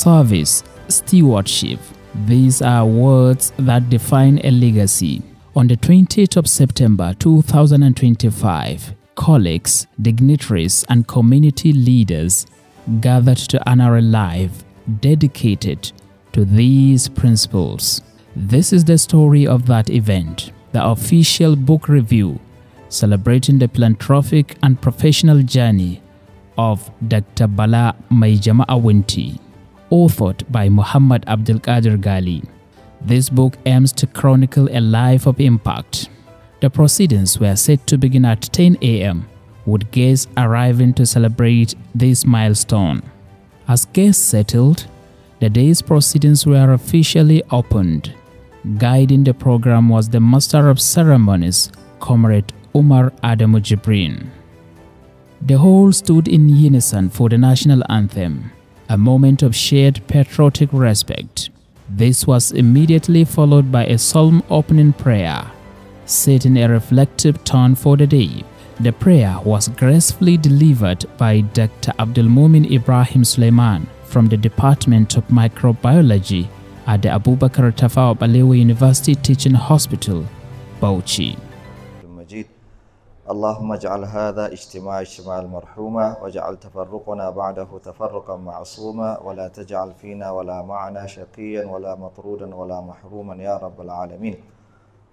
Service, stewardship. These are words that define a legacy. On the 20th of September 2025, colleagues, dignitaries, and community leaders gathered to honor a life dedicated to these principles. This is the story of that event, the official book review celebrating the philanthropic and professional journey of Dr. Bala Mai Jama'a Wunti, authored by Muhammad Abdul Qadir Gali. This book aims to chronicle a life of impact. The proceedings were set to begin at 10 a.m., with guests arriving to celebrate this milestone. As guests settled, the day's proceedings were officially opened. Guiding the program was the Master of Ceremonies, Comrade Umar Adamu Jibrin. The whole stood in unison for the national anthem, a moment of shared patriotic respect. This was immediately followed by a solemn opening prayer, setting a reflective tone for the day. The prayer was gracefully delivered by Dr. Abdul Mumin Ibrahim Suleiman from the Department of Microbiology at the Abubakar Tafawa Balewa University Teaching Hospital, Bauchi. اللهم اجعل هذا اجتماع المرحومة واجعل تفرقنا بعده تفرقا معصوما ولا تجعل فينا ولا معنا شقيا ولا مطرودا ولا محروما يا رب العالمين.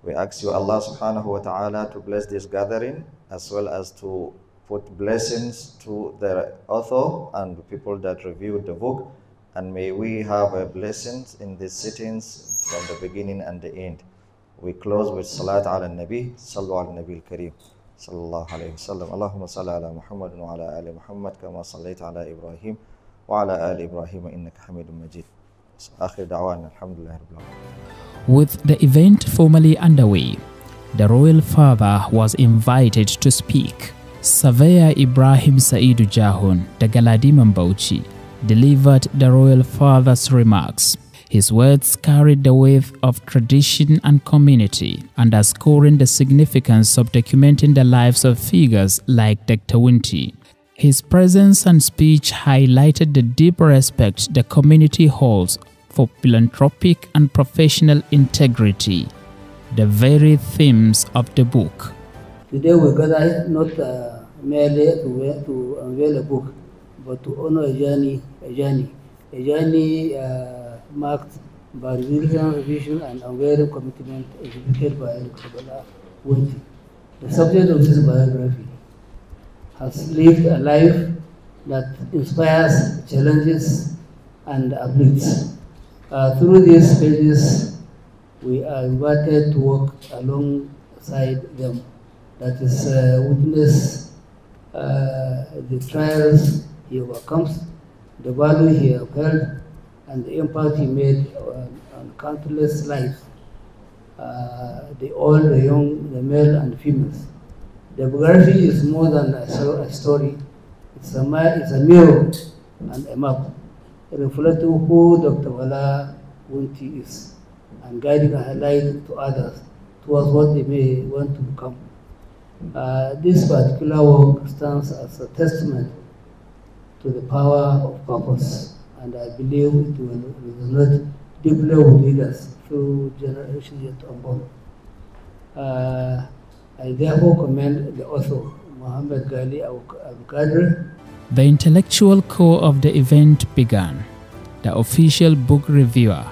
We ask you, Allah subhanahu wa ta'ala, to bless this gathering as well as to put blessings to the author and the people that reviewed the book, and may we have a blessings in these sittings from the beginning and the end. We close with Salat ala Nabi, Sallu ala Nabi al-Kareem. صلى الله عليه وسلم اللهم صل على محمد وعلى آل محمد كما صليت على إبراهيم وعلى آل إبراهيم إنك حميد مجيد. آخر دعوانا الحمد لله رب العالمين. With the event formally underway, the royal father was invited to speak. Surveyor Ibrahim Saidu Jahun, the Galadima Bauchi, delivered the royal father's remarks. His words carried the weight of tradition and community, underscoring the significance of documenting the lives of figures like Dr. Wunti. His presence and speech highlighted the deep respect the community holds for philanthropic and professional integrity, the very themes of the book. Today we gather not merely to unveil a book, but to honor a journey marked by resilience, vision, and unwavering commitment exhibited by Dr. Bala Wunti. The subject of this biography has lived a life that inspires, challenges, and uplifts. Through these pages, we are invited to walk alongside them, that is, witness the trials he overcomes, the value he upheld, and the impact he made on countless lives, the old, the young, the male and females. The biography is more than a story. It's a mirror and a map, reflecting who Dr. Bala Wunti is, and guiding a light to others towards what they may want to become. This particular work stands as a testament to the power of purpose, and I believe it will resonate deeply with leaders through generations yet unborn. I therefore commend the author, Muhammad Gali Al-Qadr. The intellectual core of the event began. The official book reviewer,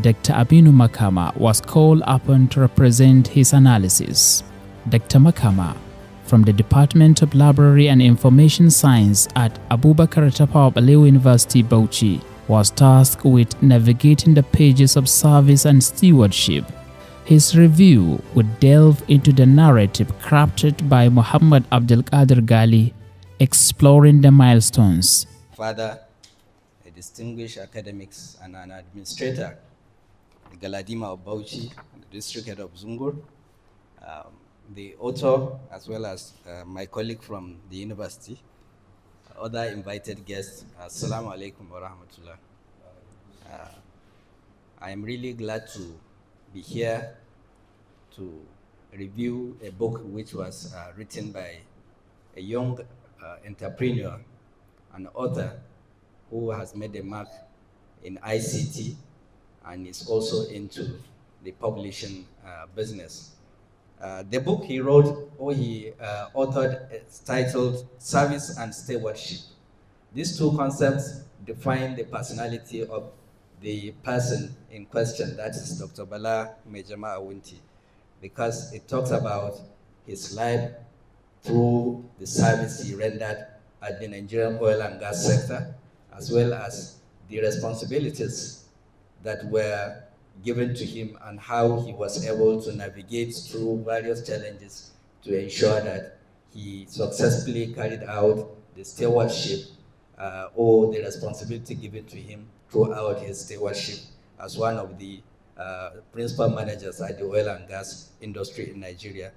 Dr. Aminu Makama, was called upon to represent his analysis. Dr. Makama, from the Department of Library and Information Science at Abubakar Tafawa Balewa University, Bauchi, was tasked with navigating the pages of service and stewardship. His review would delve into the narrative crafted by Muhammad Abdul Qadir Gali, exploring the milestones. Father, a distinguished academic and an administrator, the Galadima of Bauchi, the district head of Zungur, the author, as well as my colleague from the university, other invited guests. Assalamu alaikum wa rahmatullah. I am really glad to be here to review a book which was written by a young entrepreneur, an author who has made a mark in ICT, and is also into the publishing business. The book he wrote, or he authored, is titled Service and Stewardship. These two concepts define the personality of the person in question, that is Dr. Bala Maijama Awunti, because it talks about his life through the service he rendered at the Nigerian oil and gas sector, as well as the responsibilities that were given to him and how he was able to navigate through various challenges to ensure that he successfully carried out the stewardship or the responsibility given to him throughout his stewardship as one of the principal managers at the oil and gas industry in Nigeria.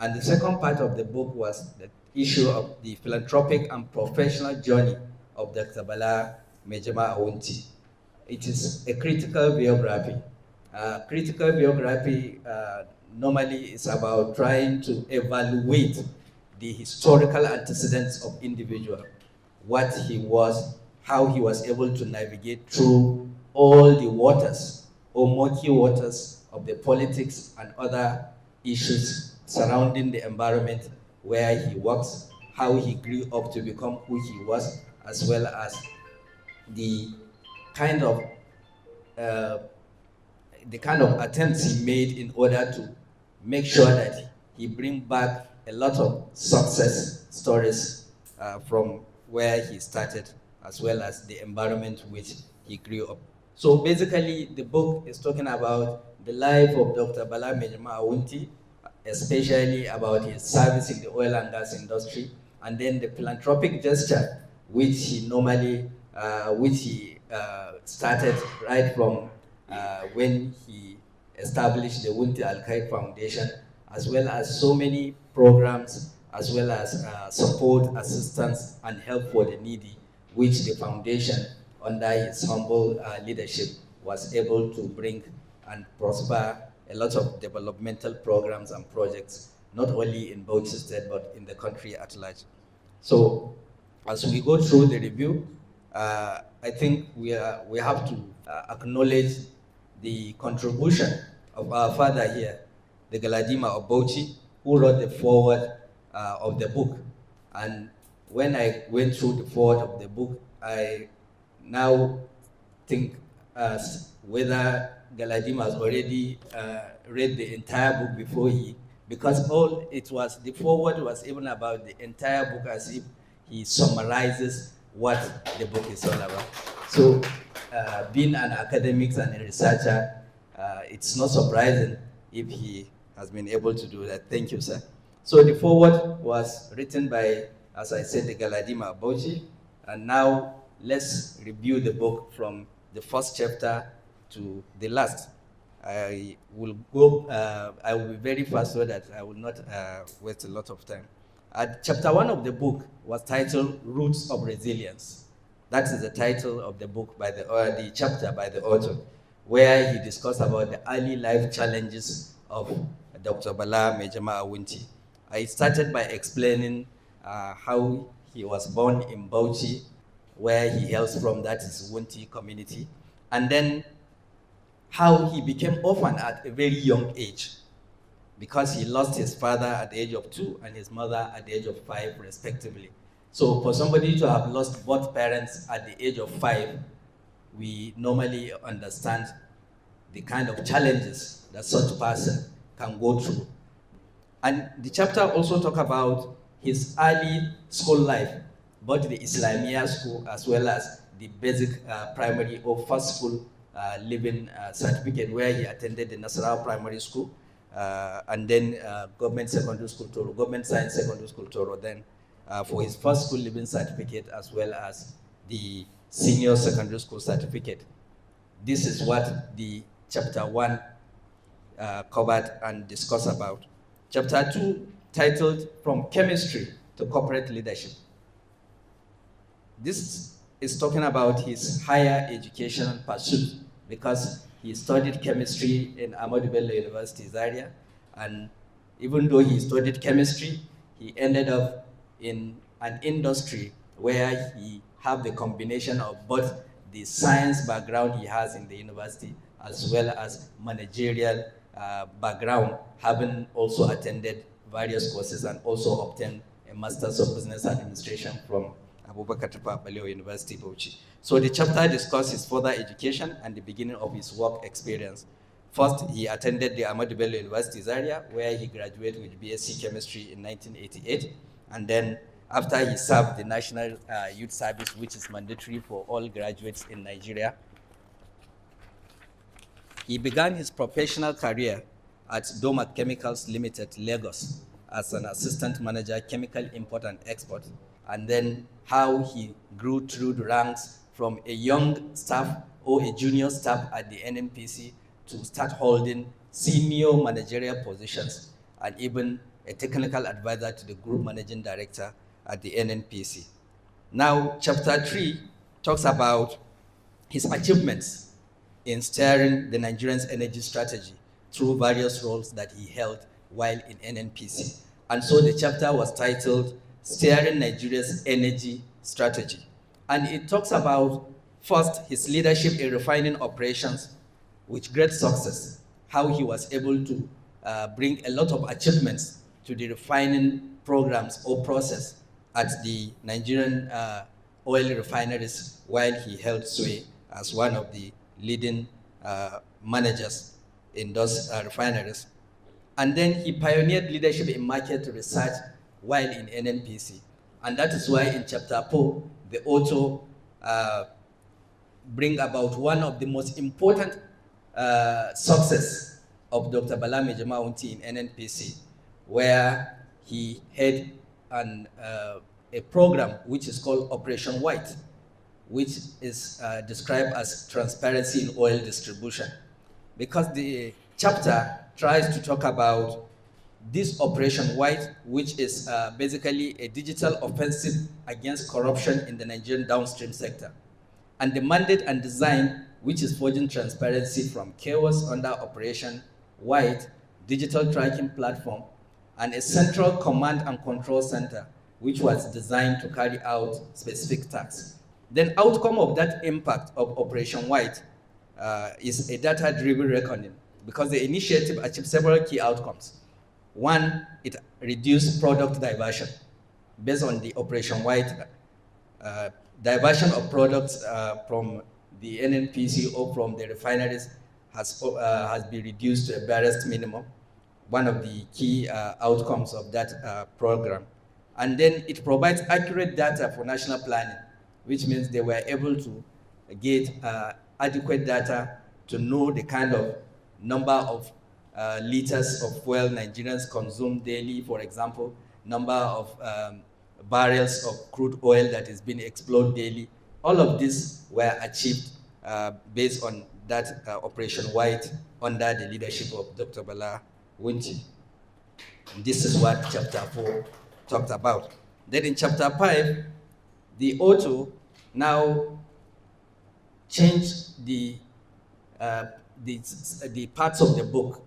And the second part of the book was the issue of the philanthropic and professional journey of Dr. Bala Maijama Awunti. It is a critical biography. Critical biography normally is about trying to evaluate the historical antecedents of individual, what he was, how he was able to navigate through all the waters or murky waters of the politics and other issues surrounding the environment where he works, how he grew up to become who he was, as well as the kind of attempts he made in order to make sure that he bring back a lot of success stories from where he started, as well as the environment which he grew up. So basically, the book is talking about the life of Dr. Bala Maijama Awunti, especially about his service in the oil and gas industry, and then the philanthropic gesture which he normally, started right from when he established the Wunti Al-Khair Foundation, as well as so many programs, as well as support, assistance, and help for the needy, which the foundation, under his humble leadership, was able to bring and prosper a lot of developmental programs and projects, not only in Bauchi State, but in the country at large. So, as we go through the review, I think we have to acknowledge the contribution of our father here, the Galadima of Bauchi, who wrote the foreword of the book. And when I went through the foreword of the book, I now think whether Galadima has already read the entire book before because the foreword was even about the entire book, as if he summarizes what the book is all about. So being an academic and a researcher, it's not surprising if he has been able to do that. Thank you, sir. So the foreword was written by, as I said, the Galadima Bauchi, and now let's review the book from the first chapter to the last. I will be very fast so that I will not waste a lot of time. Chapter 1 of the book was titled Roots of Resilience. That is the title of the book by the chapter by the author, where he discussed about the early life challenges of Dr. Bala Maijama Awunti. I started by explaining how he was born in Bauchi, where he hails from, that is Wunti community, and then how he became orphan at a very young age, because he lost his father at the age of 2 and his mother at the age of 5, respectively. So for somebody to have lost both parents at the age of 5, we normally understand the kind of challenges that such a person can go through. And the chapter also talks about his early school life, both the Islamia school as well as the basic primary or first school living certificate, where he attended the Nasarawa Primary School, and then government secondary school Toro, government science secondary school Toro, then for his first school living certificate, as well as the senior secondary school certificate. This is what the chapter 1 covered and discussed about. Chapter 2, titled From Chemistry to Corporate Leadership. This is talking about his higher education pursuit, because he studied chemistry in Ahmadu Bello University, Zaria, and even though he studied chemistry, he ended up in an industry where he had the combination of both the science background he has in the university, as well as managerial background, having also attended various courses and also obtained a Master's of Business Administration from Abubakar Tafawa Balewa University, Bauchi. So the chapter discusses further education and the beginning of his work experience. First, he attended the Ahmadu Bello University Zaria, where he graduated with BSc Chemistry in 1988. And then after he served the National Youth Service, which is mandatory for all graduates in Nigeria, he began his professional career at Domac Chemicals Limited, Lagos, as an assistant manager, chemical import and export, and then how he grew through the ranks from a young staff or a junior staff at the NNPC to start holding senior managerial positions and even a technical advisor to the group managing director at the NNPC. Now, chapter 3 talks about his achievements in steering the Nigerian's energy strategy through various roles that he held while in NNPC. And so the chapter was titled Steering Nigeria's Energy Strategy. And it talks about, first, his leadership in refining operations with great success, how he was able to bring a lot of achievements to the refining programs or process at the Nigerian oil refineries while he held sway as one of the leading managers in those refineries. And then he pioneered leadership in market research while in NNPC. And that is why in chapter 4, the author bring about one of the most important success of Dr. Bala Majama-Wunti in NNPC, where he had a program which is called Operation White, which is described as transparency in oil distribution. Because the chapter tries to talk about this Operation White, which is basically a digital offensive against corruption in the Nigerian downstream sector. And the mandate and design, which is forging transparency from chaos under Operation White, digital tracking platform, and a central command and control center, which was designed to carry out specific tasks. Then outcome of that impact of Operation White is a data-driven reckoning, because the initiative achieved several key outcomes. One, it reduced product diversion. Based on the Operation White, diversion of products from the NNPC or from the refineries has been reduced to a barest minimum, one of the key outcomes of that program. And then it provides accurate data for national planning, which means they were able to get adequate data to know the kind of number of liters of fuel Nigerians consume daily, for example, number of barrels of crude oil that is being explored daily. All of this were achieved based on that Operation White under the leadership of Dr. Bala Wunti. This is what chapter 4 talked about. Then in chapter 5, the author now changed the parts of the book.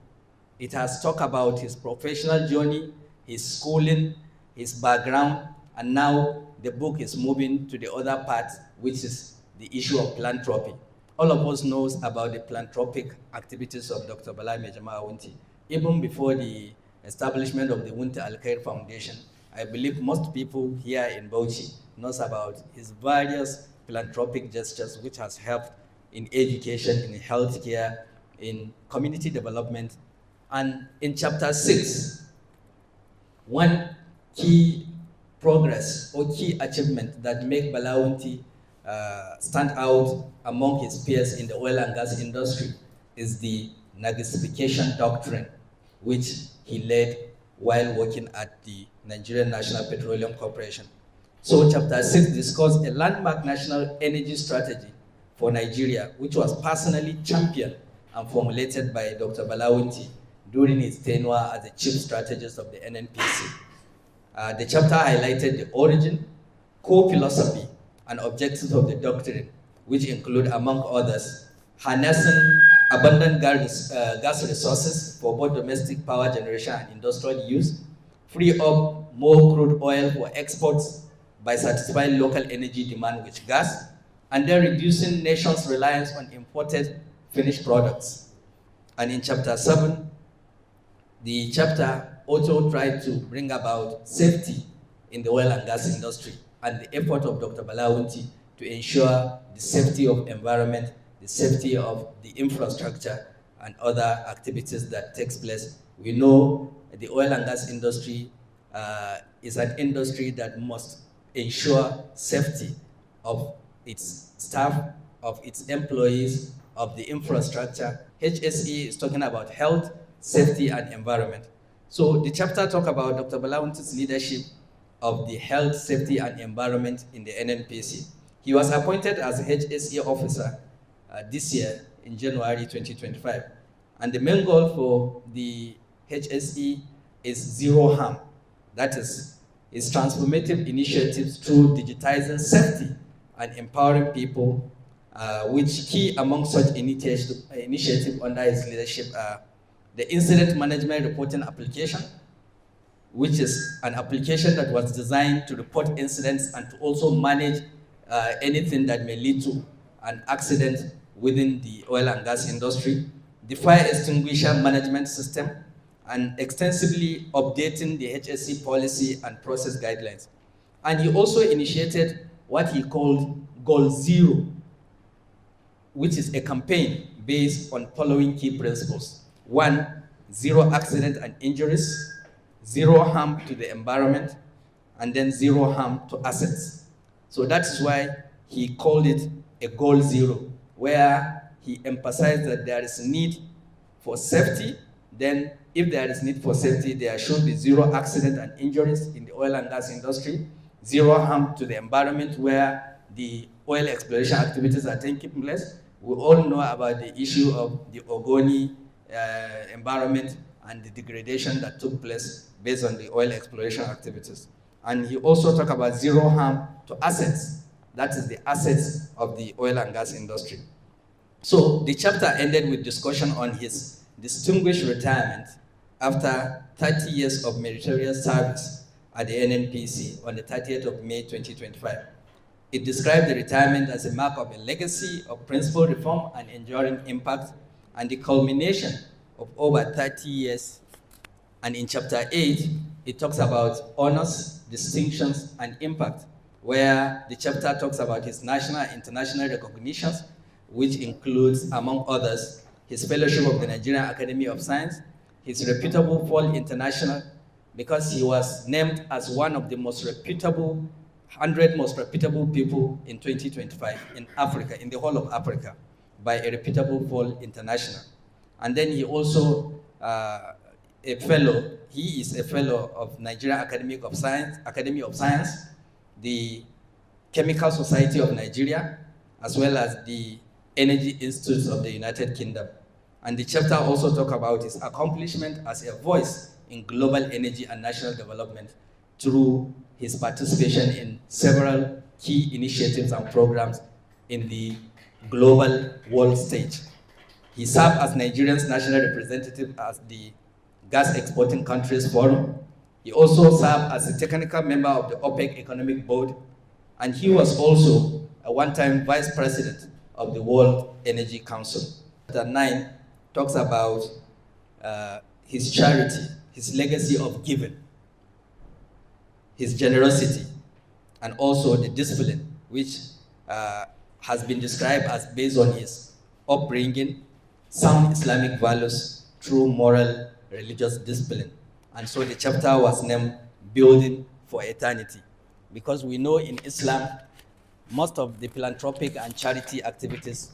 It has talked about his professional journey, his schooling, his background, and now the book is moving to the other part, which is the issue of philanthropy. All of us knows about the philanthropic activities of Dr. Bala Majama-Wunti. Even before the establishment of the Wunti Al-Khair Foundation, I believe most people here in Bauchi knows about his various philanthropic gestures which has helped in education, in healthcare, in community development. And in chapter 6, one key progress or key achievement that make Bala Wunti stand out among his peers in the oil and gas industry is the Nagasification Doctrine, which he led while working at the Nigerian National Petroleum Corporation. So chapter 6 discussed a landmark national energy strategy for Nigeria, which was personally championed and formulated by Dr. Bala Wunti during his tenure as the chief strategist of the NNPC. The chapter highlighted the origin, core philosophy, and objectives of the doctrine, which include, among others, harnessing abundant gas resources for both domestic power generation and industrial use, free up more crude oil for exports by satisfying local energy demand with gas, and then reducing nations' reliance on imported finished products. And in chapter 7, the chapter also tried to bring about safety in the oil and gas industry and the effort of Dr. Bala Wunti to ensure the safety of environment, the safety of the infrastructure and other activities that takes place. We know the oil and gas industry is an industry that must ensure safety of its staff, of its employees, of the infrastructure. HSE is talking about health, safety, and environment. So the chapter talks about Dr. Bala Wunti's leadership of the health, safety, and environment in the NNPC. He was appointed as a HSE officer this year in January 2025. And the main goal for the HSE is zero harm. That is, its transformative initiatives through digitizing safety and empowering people, which key among such initiatives under his leadership are the incident management reporting application, which is an application that was designed to report incidents and to also manage anything that may lead to an accident within the oil and gas industry, the fire extinguisher management system, and extensively updating the HSE policy and process guidelines. And he also initiated what he called Goal Zero, which is a campaign based on following key principles. 1, zero accident and injuries, zero harm to the environment, and then zero harm to assets. So that's why he called it a Goal Zero, where he emphasized that there is need for safety. Then if there is need for safety, there should be zero accident and injuries in the oil and gas industry, zero harm to the environment where the oil exploration activities are taking place. We all know about the issue of the Ogoni environment and the degradation that took place based on the oil exploration activities. And he also talked about zero harm to assets. That is the assets of the oil and gas industry. So the chapter ended with discussion on his distinguished retirement after 30 years of meritorious service at the NNPC on the 30th of May 2025. It described the retirement as a mark of a legacy of principled reform and enduring impact, and the culmination of over 30 years. And in chapter 8, it talks about honors, distinctions, and impact, where the chapter talks about his national and international recognitions, which includes, among others, his fellowship of the Nigerian Academy of Science, his reputable fall international, because he was named as one of the most reputable, 100 most reputable people in 2025 in Africa, in the whole of Africa, by a reputable fall international. And then he also he is a fellow of Nigerian Academy of Science, the Chemical Society of Nigeria, as well as the Energy Institutes of the United Kingdom. And the chapter also talks about his accomplishment as a voice in global energy and national development through his participation in several key initiatives and programs in the global world stage. He served as Nigeria's national representative at the Gas Exporting Countries Forum. He also served as a technical member of the OPEC Economic Board, and he was also a one-time vice president of the World Energy Council. Chapter 9 talks about his charity, his legacy of giving, his generosity, and also the discipline, which has been described as based on his upbringing, sound Islamic values through moral religious discipline. And so the chapter was named Building for Eternity, because we know in Islam, most of the philanthropic and charity activities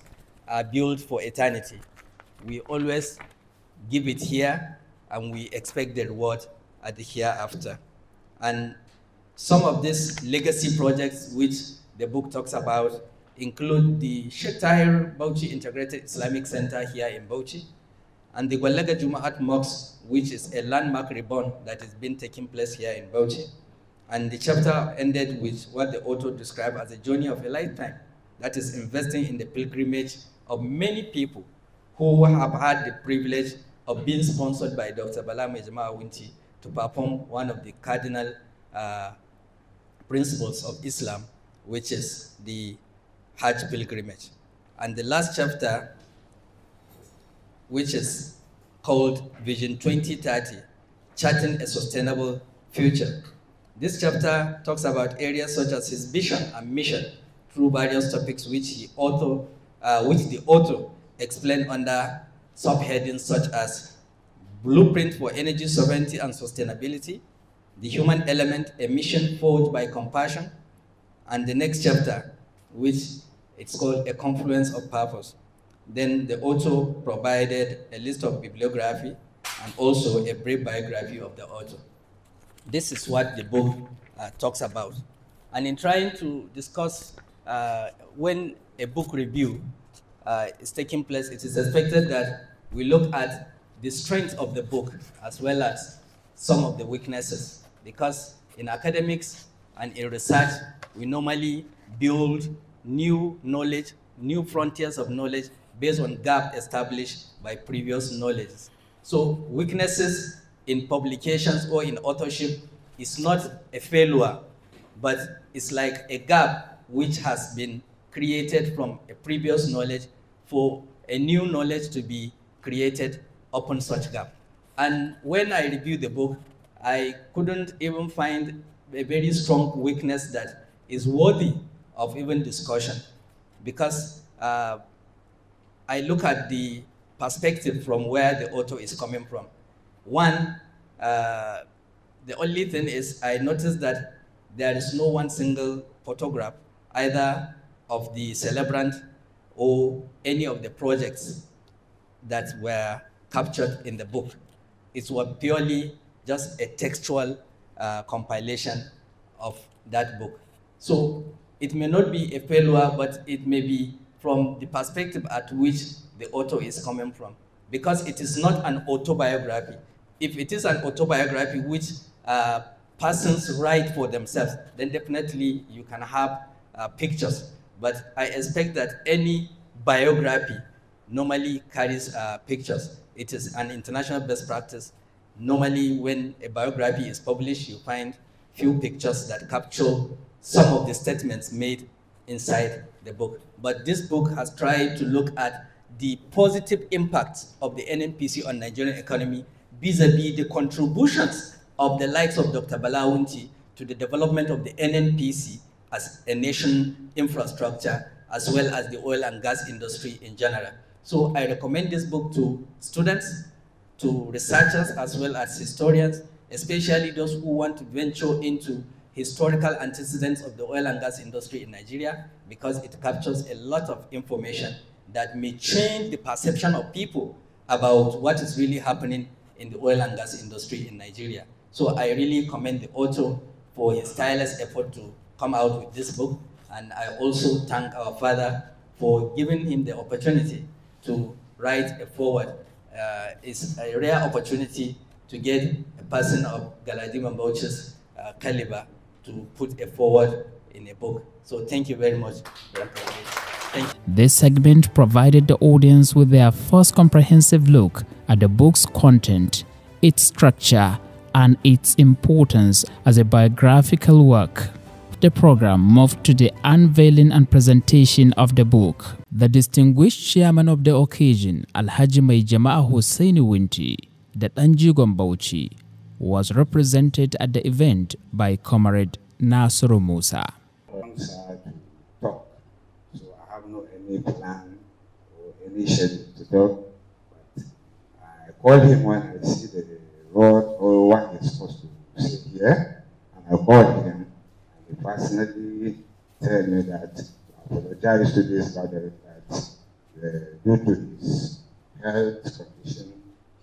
are built for eternity. We always give it here, and we expect the reward at the hereafter. And some of these legacy projects which the book talks about include the Sheikh Tahir Bauchi Integrated Islamic Center here in Bauchi, and the Gwallaga Jumaat Mosque, which is a landmark reborn that has been taking place here in Bauchi. And the chapter ended with what the author described as a journey of a lifetime, that is investing in the pilgrimage of many people who have had the privilege of being sponsored by Dr. Bala Maijama Wunti to perform one of the cardinal principles of Islam, which is the Hajj pilgrimage. And the last chapter, which is called Vision 2030, Charting a Sustainable Future. This chapter talks about areas such as his vision and mission through various topics which the author explained under subheadings such as Blueprint for Energy Sovereignty and Sustainability, The Human Element, a Mission Forged by Compassion, and the next chapter, which it's called A Confluence of Purpose. Then the author provided a list of bibliography and also a brief biography of the author. This is what the book talks about. And in trying to discuss when a book review is taking place, it is expected that we look at the strength of the book as well as some of the weaknesses. Because in academics and in research, we normally build new knowledge, new frontiers of knowledge based on gaps established by previous knowledge. So weaknesses in publications or in authorship is not a failure, but it's like a gap which has been created from a previous knowledge for a new knowledge to be created upon such gap. And when I reviewed the book, I couldn't even find a very strong weakness that is worthy of even discussion, because I look at the perspective from where the author is coming from. One, the only thing is I noticed that there is no one single photograph either of the celebrant or any of the projects that were captured in the book. It was purely just a textual compilation of that book. So it may not be a failure, but it may be from the perspective at which the author is coming from, because it is not an autobiography. If it is an autobiography which persons write for themselves, then definitely you can have pictures. But I expect that any biography normally carries pictures. It is an international best practice. Normally, when a biography is published, you find few pictures that capture some of the statements made inside the book. But this book has tried to look at the positive impact of the NNPC on Nigerian economy vis-a-vis the contributions of the likes of Dr. Bala Wunti to the development of the NNPC as a nation infrastructure, as well as the oil and gas industry in general. So I recommend this book to students, to researchers, as well as historians, especially those who want to venture into historical antecedents of the oil and gas industry in Nigeria, because it captures a lot of information that may change the perception of people about what is really happening in the oil and gas industry in Nigeria. So I really commend the author for his tireless effort to come out with this book, and I also thank our father for giving him the opportunity to write a foreword. It's a rare opportunity to get a person of Galadima Bauchi's caliber to put a foreword in a book. So thank you very much. Thank you. This segment provided the audience with their first comprehensive look at the book's content, its structure, and its importance as a biographical work. The program moved to the unveiling and presentation of the book. The distinguished chairman of the occasion, Alhaji Mai Jama'a Hussaini Wunti, the Danjigon Bauchi, was represented at the event by Comrade Nasiru Musa. Talk. So I have no any plan or any schedule to talk, but I call him when I see the road or what he's supposed to say here, and I call him. He personally tell me that I apologize to this gathering that due to his health condition,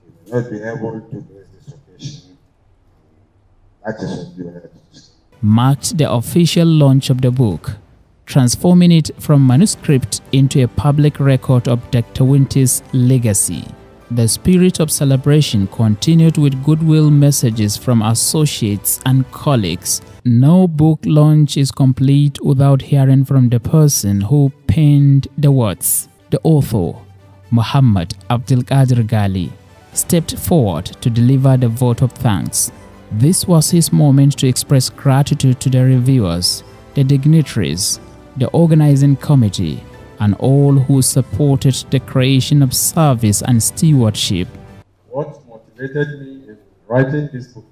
he will not be able to grace this occasion. That is what you have to say. Marked the official launch of the book, transforming it from manuscript into a public record of Dr. Wunti's legacy. The spirit of celebration continued with goodwill messages from associates and colleagues. No book launch is complete without hearing from the person who penned the words. The author, Muhammad Abdul Qadir Gali, stepped forward to deliver the vote of thanks. This was his moment to express gratitude to the reviewers, the dignitaries, the organizing committee, and all who supported the creation of service and stewardship. What motivated me in writing this book?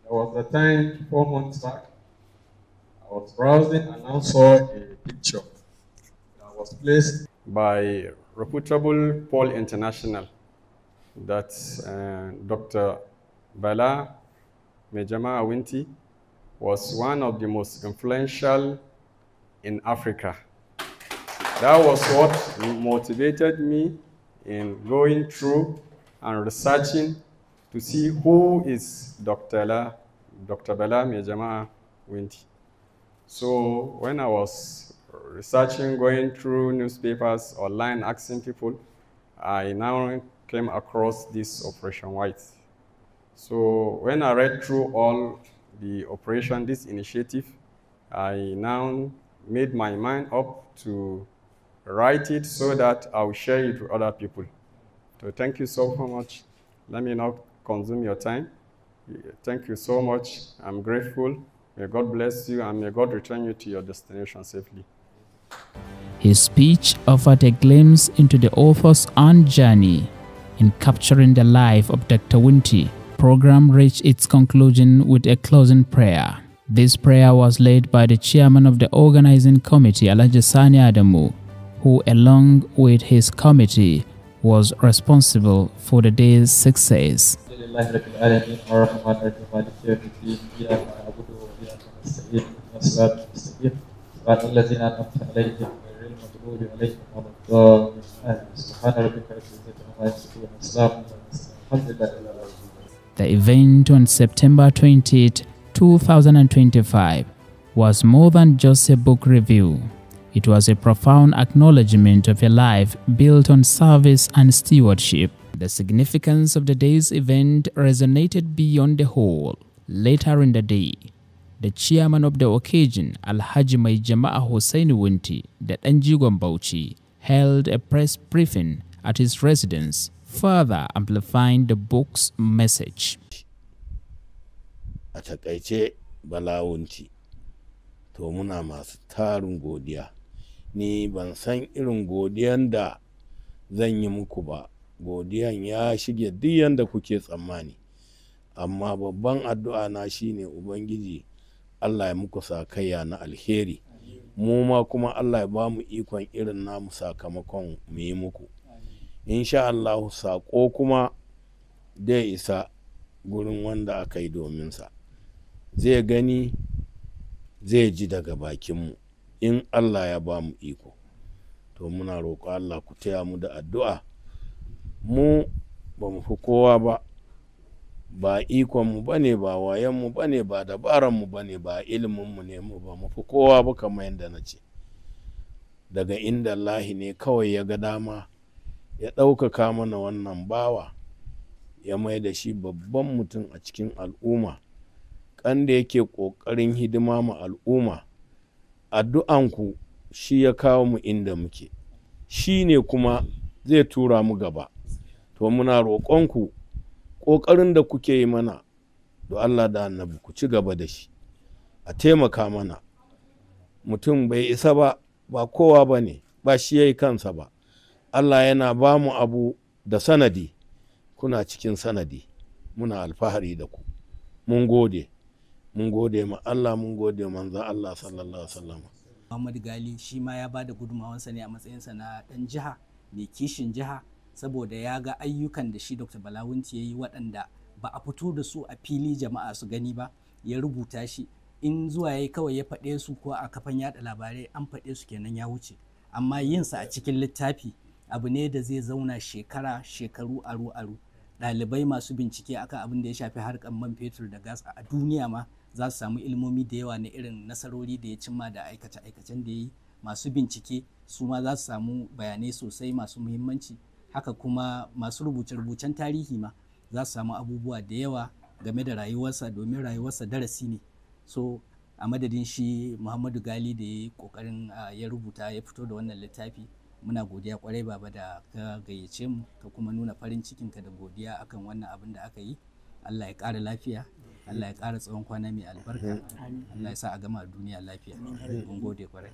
There was a time 4 months back, I was browsing and I saw a picture that was placed by reputable Paul International that Dr. Bala Mejama Awinti was one of the most influential in Africa. That was what motivated me in going through and researching to see who is Dr. Bala Mejama Awinti. So when I was researching, going through newspapers, online, asking people, I now came across this Operation White. So when I read through all the operation, this initiative, I now made my mind up to write it so that I'll share it with other people. So thank you so much. Let me not consume your time. Thank you so much. I'm grateful. May God bless you and may God return you to your destination safely. His speech offered a glimpse into the author's own journey in capturing the life of Dr. Winti. Program reached its conclusion with a closing prayer. This prayer was led by the chairman of the organizing committee, Alhaji Sani Adamu, who along with his committee was responsible for the day's success. The event on September 20th, 2025 was more than just a book review. It was a profound acknowledgement of a life built on service and stewardship. The significance of the day's event resonated beyond the hall. Later in the day, the chairman of the occasion, Alhaji Mai Jama'a Hussaini Winti, the Danjigon Bauchi, held a press briefing at his residence, further amplifying the book's message. A takaice Bala Wunti, to muna masu tarin godiya. Ni ban san irin godiyan da zan yi muku ba. Godiyan ya shige duk yanda kuke tsammani. Amma babban addu'a na shine Ubangiji Allah ya muku sakayya na alheri. Mu ma kuma Allah ya ba mu ikon irin namu sakamakon mu yi muku. Insha Allah sako kuma dai isa gurin wanda aka yi domin sa. Zai gani zai ji daga bakinmu in Allah ya ba mu iko. To muna roƙo Allah ku taya mu da addu'a. Mu ba mu fi kowa ba, ba ikonmu ba ne, ba wayanmu ba ne, ba dabaranmu ba ne, ba iliminmu ne, mu ba mu fi kowa ba kamar yadda na ce. Daga inda Allah ne kawai ya ga dama ya ɗaukaka mana wannan bawa, ya mai da shi babban mutum a cikin al'umma, kan da yake ƙoƙarin hidima ma al'umma. Addu'anku shi ya kawo mu inda muke, shi ne kuma zai tura mu gaba. To muna roƙonku ƙoƙarin da kuke yi mana, do Allah da Annabi ku ci gaba da shi, a taimaka mana. Mutum bai isa ba, ba kowa ba ne, ba shi ya yi kansa ba. Allah yana ba mu abu da sanadi, kuna cikin sanadi, muna alfahari da ku. Mun gode ma Allah, mun gode manzon Allah sallallahu alaihi wasallam. Muhammadu Gali shi ma ya bada gudunmawansa ne a matsayinsa na ɗan jiha mai kishin jiha, saboda ya ga ayyukan da shi Dr. Bala Wunti ya yi waɗanda ba a fito da su a fili jama'a su gani ba, ya rubuta shi. In zuwa ya yi kawai ya faɗe su ko a kafan yaɗa labarai an faɗe su kenan ya wuce, amma yinsa a cikin littafi abu ne da zai zauna shekaru aru-aru. Ɗalibai masu bincike akan abin da ya shafi harkar man fetur da gas a duniya ma za su samu ilmomi da yawa na irin nasarori da ya cimma da aikace-aikacen da ya yi. Masu bincike su ma za su samu bayanai sosai masu muhimmanci. Haka kuma masu rubuce-rubucen tarihi ma za su samu abubuwa da yawa game da rayuwarsa, domin rayuwarsa darasi ne. So a madadin shi Muhammadu Gali da ya yi ƙoƙarin ya rubuta ya fito da wannan littafi, muna godiya kwarai baba da ka gayyace mu ka kuma nuna farin cikinka da godiya akan wannan abin da aka yi. Allah ya ƙara lafiya, Allah ya ƙara tsawon kwana mai albarka. Allah ya sa a gama duniya lafiya. Mun gode kwarai.